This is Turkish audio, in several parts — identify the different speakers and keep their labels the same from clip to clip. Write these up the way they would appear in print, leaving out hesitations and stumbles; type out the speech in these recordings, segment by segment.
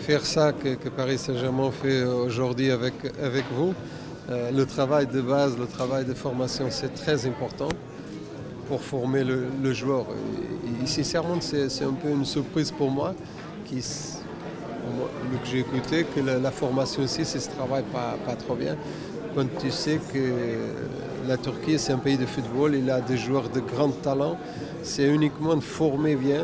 Speaker 1: faire ça que Paris Saint-Germain fait aujourd'hui avec vous. Le travail de base, le travail de formation, c'est très important pour former le joueur. Et sincèrement, c'est un peu une surprise pour moi, que j'ai écouté, que la formation ici, ça se travaille pas trop bien. Quand tu sais que la Turquie, c'est un pays de football, il a des joueurs de grand talent, c'est uniquement formé bien,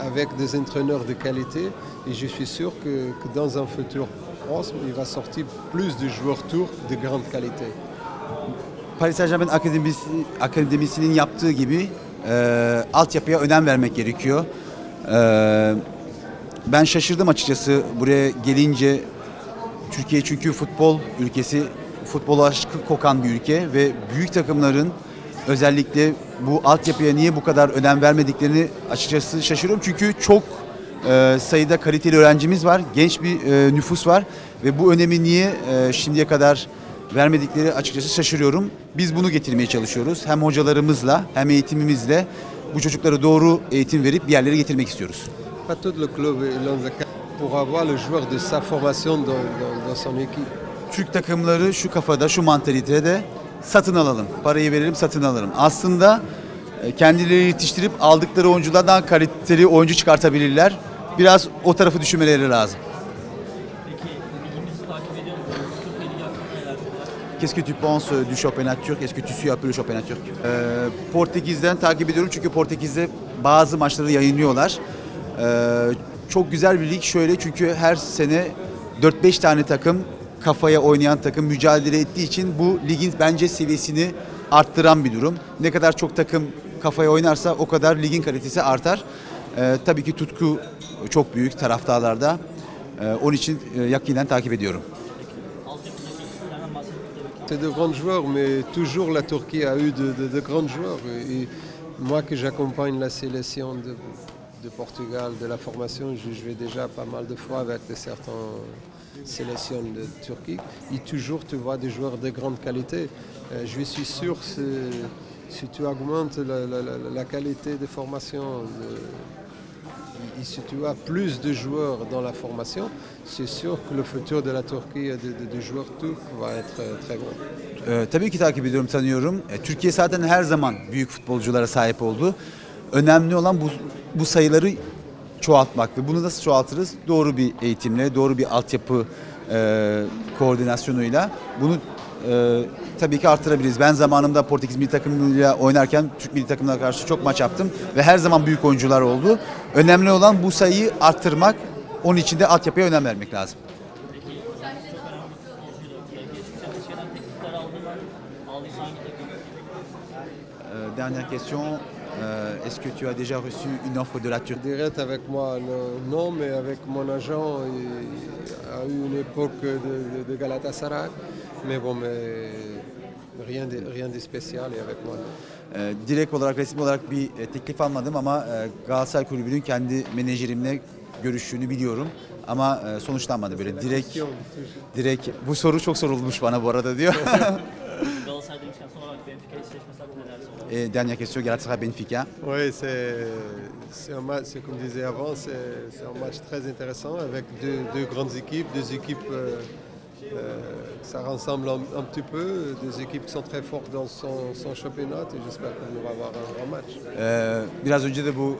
Speaker 1: avec des entraîneurs de qualité. Et je suis sûr que dans un futur proche, il va sortir plus de joueurs turcs de grande qualité.
Speaker 2: Paris Saint-Germain akademisinin yaptığı gibi altyapıya önem vermek gerekiyor. Ben şaşırdım açıkçası buraya gelince. Türkiye çünkü futbol ülkesi, futbol aşkı kokan bir ülke ve büyük takımların özellikle bu altyapıya niye bu kadar önem vermediklerini açıkçası şaşırıyorum. Çünkü çok sayıda kaliteli öğrencimiz var, genç bir nüfus var ve bu önemi niye şimdiye kadar vermedikleri açıkçası şaşırıyorum. Biz bunu getirmeye çalışıyoruz. Hem hocalarımızla hem eğitimimizle bu çocuklara doğru eğitim verip bir yerlere getirmek istiyoruz.
Speaker 1: Pas tout le club pour avoir le joueur de sa formation dans son équipe.
Speaker 2: Türk takımları şu kafada, şu mantalitede satın alalım. Parayı verelim, satın alırım. Aslında kendileri yetiştirip aldıkları oyunculardan kaliteli oyuncu çıkartabilirler. Biraz o tarafı düşünmeleri lazım.
Speaker 3: Peki ligimizi takip ediyor musunuz? Türkiye Ligi hakkında neler söylersiniz?
Speaker 2: Qu'est-ce que tu penses du championnat turc? Est-ce que tu suis un peu le championnat turc? Portekiz'den takip ediyorum çünkü Portekiz'de bazı maçları yayınlıyorlar. Çok güzel bir lig şöyle çünkü her sene 4-5 tane takım kafaya oynayan takım mücadele ettiği için bu ligin bence seviyesini arttıran bir durum. Ne kadar çok takım kafaya oynarsa o kadar ligin kalitesi artar. Tabii ki tutku çok büyük taraftarlarda. Onun için yakinen takip ediyorum.
Speaker 3: Altyapıdaki isimlerden bahsettik.
Speaker 1: C'est de grands joueurs, mais toujours la Turquie a eu de grands joueurs. Et moi que j'accompagne la sélection de Portugal, de la formation, je vais déjà pas mal de fois avec certaines sélections de Turquie. Et toujours tu vois des joueurs de grande qualité. Je suis sûr que si tu augmentes la qualité de formation, et si tu as plus de joueurs dans la formation, c'est sûr que le futur de la Turquie de joueurs turcs va être très grand.
Speaker 2: Tabii ki takip ediyorum, tanıyorum. Türkiye zaten her zaman büyük futbolculara sahip oldu. Önemli olan bu sayıları çoğaltmak ve bunu nasıl çoğaltırız? Doğru bir eğitimle, doğru bir altyapı koordinasyonuyla bunu tabii ki arttırabiliriz. Ben zamanımda Portekiz milli takımıyla oynarken Türk milli takımına karşı çok maç yaptım ve her zaman büyük oyuncular oldu. Önemli olan bu sayıyı arttırmak, onun için de altyapıya önem vermek lazım.
Speaker 3: Peki çok önemli bir futbolcuydu. Geçmişte Türkiye'den teklifler aldın mı? Aldıysan hangi takım?
Speaker 2: Dernière question. Est-ce que tu as déjà reçu une offre de la Turquie?
Speaker 1: Direct avec moi, non, mais avec mon agent, il a eu une époque de Galatasaray. Mais bon, mais rien de spécial et avec moi.
Speaker 2: Direkt olarak, resmi olarak bir teklif almadım ama Galatasaray Kulübü'nün kendi menajerimle görüştüğünü biliyorum. Ama sonuçlanmadı böyle. Direkt bu soru çok sorulmuş bana bu arada diyor.
Speaker 3: Galatasaray demişken son olarak Benfica eşleşmesi hakkında neler söylersiniz?
Speaker 2: Dernière question, Galatasaray Benfica.
Speaker 1: Oui, c'est un match, comme je disais avant, c'est un match très intéressant avec deux grandes équipes, deux équipes ça rassemble un petit peu, deux équipes qui sont très fortes dans son championnat et j'espère qu'on va avoir un grand match.
Speaker 2: Biraz önce de bu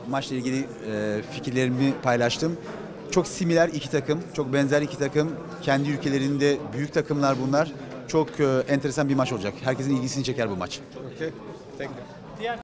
Speaker 2: maçla ilgili fikirlerimi paylaştım. Çok similer iki takım, çok benzer iki takım. Kendi ülkelerinde büyük takımlar bunlar. Çok enteresan bir maç olacak. Herkesin ilgisini çeker bu maç.
Speaker 1: Okay, thank you.